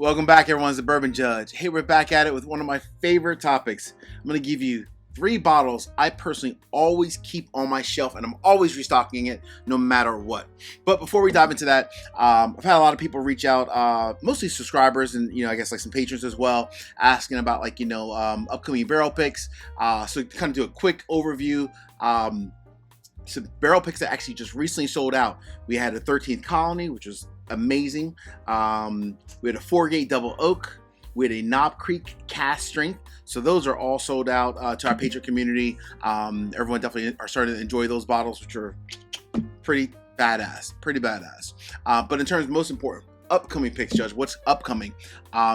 Welcome back, everyone. It's the Bourbon Judge. Hey, we're back at it with one of my favorite topics. I'm going to give you 3 bottles I personally always keep on my shelf, and I'm always restocking it no matter what. But before we dive into that, I've had a lot of people reach out, mostly subscribers and, I guess like some patrons as well, asking about upcoming barrel picks. So to kind of do a quick overview, some barrel picks that actually just recently sold out. We had a 13th Colony, which was amazing. We had a 4-gate Double Oak. We had a Knob Creek Cast Strength. So those are all sold out to our Patron community. Everyone definitely are starting to enjoy those bottles, which are pretty badass. But in terms of most important, upcoming picks, Judge, what's upcoming?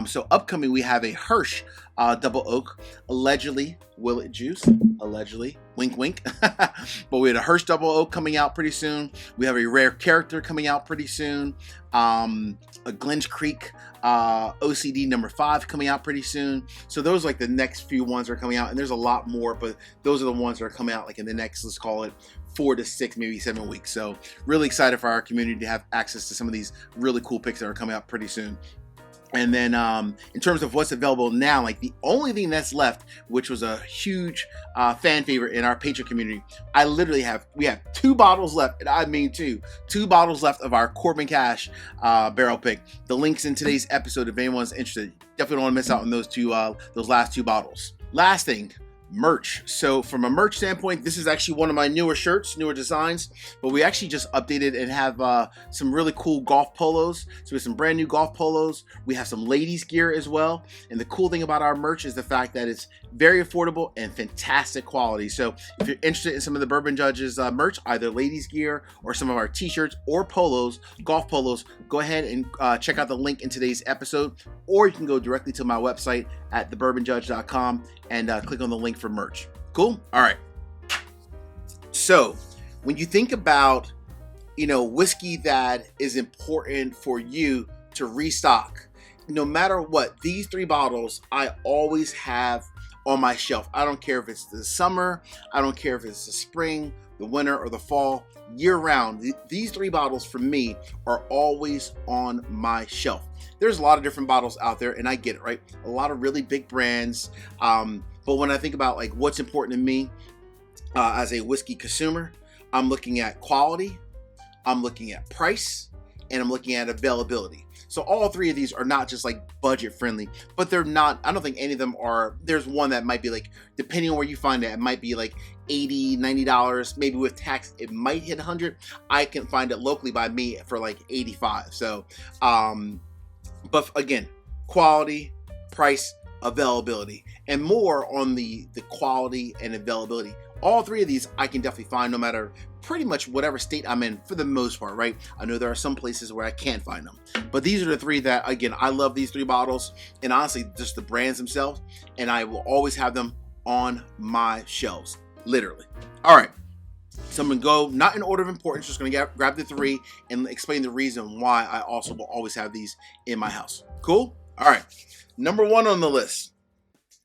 So upcoming, we have a Hirsch Double Oak, allegedly, will it juice? Allegedly, wink, wink. But we had a Hirsch Double Oak coming out pretty soon. We have a Rare Character coming out pretty soon. A Glen's Creek OCD number 5 coming out pretty soon. So those are like the next few ones that are coming out, and there's a lot more, but those are the ones that are coming out like in the next, let's call it 4 to 6, maybe 7 weeks. So really excited for our community to have access to some of these really cool picks that are coming out pretty soon. And then in terms of what's available now, like the only thing that's left, which was a huge fan favorite in our Patreon community, we have 2 bottles left, and I mean 2 bottles left of our Corbin Cash barrel pick. The link's in today's episode if anyone's interested. Definitely don't want to miss out on those last 2 bottles. Last thing, merch. So from a merch standpoint, this is actually one of my newer shirts, newer designs, but we actually just updated and have some really cool golf polos. So we have some brand new golf polos. We have some ladies gear as well. And the cool thing about our merch is the fact that it's very affordable and fantastic quality. So if you're interested in some of the Bourbon Judge's merch, either ladies gear or some of our t-shirts or polos, golf polos, go ahead and check out the link in today's episode, or you can go directly to my website at TheBourbonJudge.com and click on the link for merch. Cool? All right. So when you think about, whiskey that is important for you to restock, no matter what, these 3 bottles I always have on my shelf. I don't care if it's the summer, I don't care if it's the spring, the winter, or the fall, year round. These 3 bottles for me are always on my shelf. There's a lot of different bottles out there, and I get it, right? A lot of really big brands. But when I think about like what's important to me as a whiskey consumer, I'm looking at quality, I'm looking at price, and I'm looking at availability. So all 3 of these are not just like budget friendly, but they're not, I don't think any of them are. There's one that might be like, depending on where you find it might be like $80, $90, maybe with tax, it might hit 100. I can find it locally by me for like 85. So, but again, quality, price, availability, and more on the quality and availability. All 3 of these I can definitely find no matter pretty much whatever state I'm in for the most part, right? I know there are some places where I can't find them, but these are the 3 that, again, I love these 3 bottles, and honestly, just the brands themselves, and I will always have them on my shelves, literally. All right, so I'm gonna go not in order of importance, just gonna grab the 3 and explain the reason why I also will always have these in my house. Cool? All right, number 1 on the list.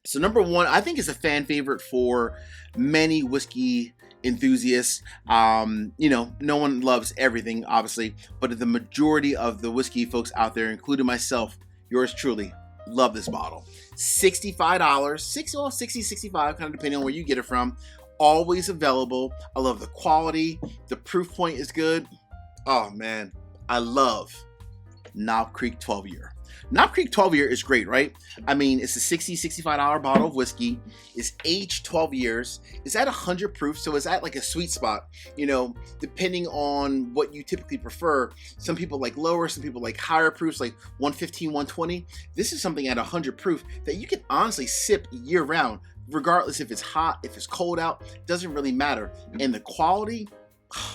So number 1, I think is a fan favorite for many whiskey enthusiasts. No one loves everything, obviously, but the majority of the whiskey folks out there, including myself, yours truly, love this bottle. $65, 60, 65, kind of depending on where you get it from. Always available. I love the quality. The proof point is good. Oh man, I love Knob Creek 12-year. Knob Creek 12-year is great, right? I mean, it's a $60, $65 bottle of whiskey. It's aged 12 years. It's at 100 proof, so it's at like a sweet spot, depending on what you typically prefer. Some people like lower, some people like higher proofs, like 115, 120. This is something at 100 proof that you can honestly sip year round, regardless if it's hot, if it's cold out, doesn't really matter. And the quality,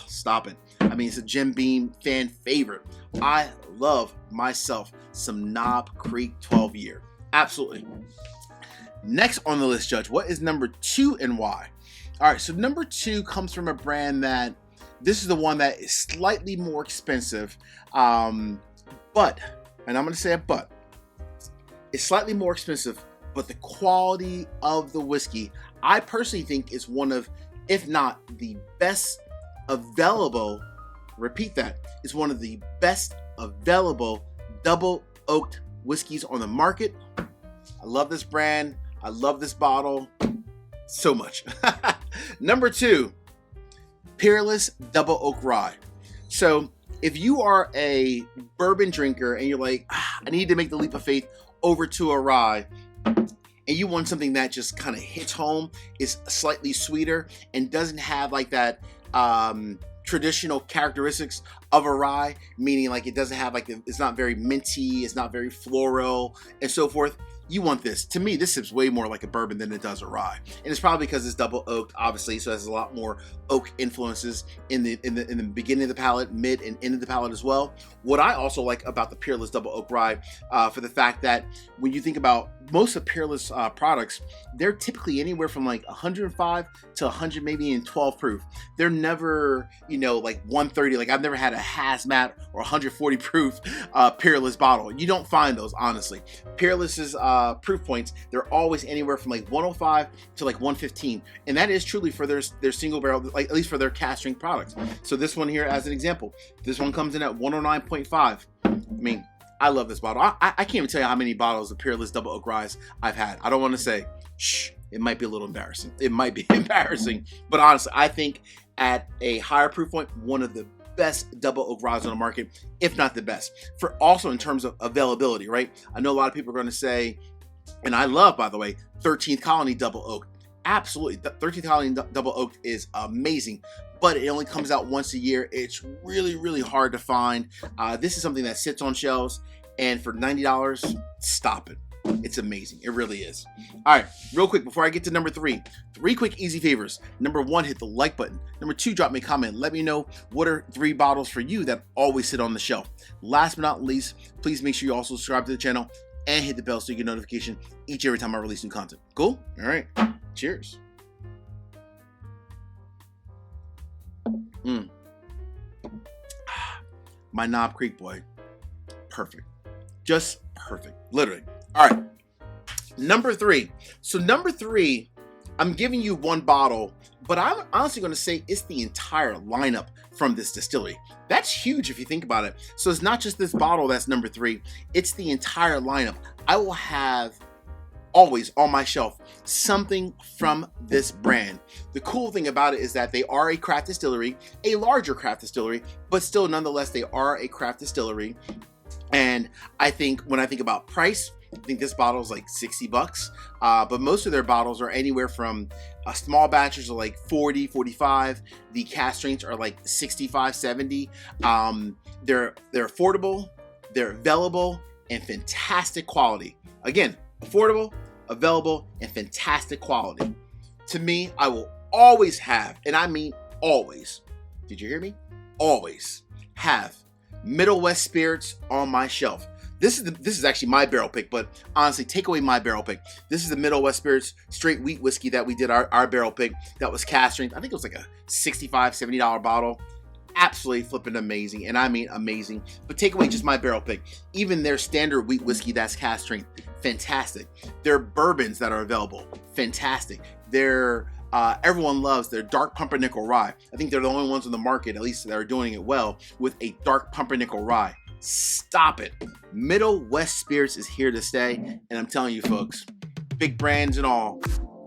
stop it. I mean, it's a Jim Beam fan favorite. I love myself some Knob Creek 12-year. Absolutely. Next on the list, Judge, what is number 2 and why? All right, so number 2 comes from a brand that, this is the one that is slightly more expensive, but, and I'm going to say a but, it's slightly more expensive, but the quality of the whiskey, I personally think is one of, if not the best available, repeat that, is one of the best available double oaked whiskeys on the market. I love this brand. I love this bottle so much. Number 2, Peerless Double Oak Rye. So if you are a bourbon drinker and you're like, I need to make the leap of faith over to a rye, and you want something that just kind of hits home, is slightly sweeter, and doesn't have like that traditional characteristics of a rye, meaning like it doesn't have like it's not very minty, it's not very floral, and so forth. You want this. To me, this sips way more like a bourbon than it does a rye, and it's probably because it's double oaked, obviously, so it has a lot more oak influences in the beginning of the palate, mid and end of the palate as well. What I also like about the Peerless Double Oak Rye, for the fact that when you think about most of Peerless products, they're typically anywhere from like 105 to 100, maybe in 12 proof. They're never, you know, like 130. Like I've never had a hazmat or 140 proof Peerless bottle. You don't find those, honestly. Peerless's proof points, they're always anywhere from like 105 to like 115, and that is truly for their single barrel, like at least for their cast strength products. So this one here, as an example, this one comes in at 109.5. I mean, I love this bottle. I can't even tell you how many bottles of Peerless Double Oak Ryes I've had. I don't want to say, shh, it might be a little embarrassing. It might be embarrassing, but honestly, I think at a higher proof point, one of the best double oak ryes on the market, if not the best. For also in terms of availability, right? I know a lot of people are going to say, and I love, by the way, 13th Colony Double Oak. Absolutely, 13th Colony Double Oak is amazing, but it only comes out once a year. It's really, really hard to find. This is something that sits on shelves, and for $90, stop it. It's amazing. It really is. All right, real quick, before I get to number 3, 3 quick easy favors. Number 1, hit the like button. Number 2, drop me a comment. Let me know what are 3 bottles for you that always sit on the shelf. Last but not least, please make sure you also subscribe to the channel and hit the bell so you get notification each and every time I release new content. Cool? All right. Cheers. My Knob Creek boy. Perfect. Just perfect. Literally. All right. Number 3. So number 3, I'm giving you 1 bottle, but I'm honestly going to say it's the entire lineup from this distillery. That's huge if you think about it. So it's not just this bottle that's number 3. It's the entire lineup. I will have always on my shelf something from this brand. The cool thing about it is that they are a craft distillery, a larger craft distillery, but still nonetheless they are a craft distillery. And I think when I think about price, I think this bottle is like $60, but most of their bottles are anywhere from small batches are like 40, 45. The cast strengths are like 65, 70. They're affordable, they're available, and fantastic quality. Again, affordable, available, and fantastic quality. To me, I will always have, and I mean always, did you hear me? Always have Middle West spirits on my shelf. This is actually my barrel pick, but honestly, take away my barrel pick. This is the Middle West Spirits straight wheat whiskey that we did our barrel pick. That was cast strength. I think it was like a $65, $70 bottle. Absolutely flipping amazing, and I mean amazing. But take away just my barrel pick. Even their standard wheat whiskey that's cast strength, fantastic. Their bourbons that are available, fantastic. Their everyone loves their dark pumpernickel rye. I think they're the only ones on the market, at least that are doing it well, with a dark pumpernickel rye. Stop it. Middle West Spirits is here to stay, and I'm telling you folks, big brands and all,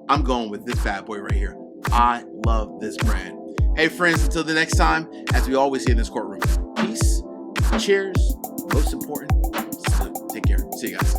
I'm going with this bad boy right here. I love this brand. Hey friends, until the next time, as we always say in this courtroom, peace, cheers, most important, salute. Take care. See you guys.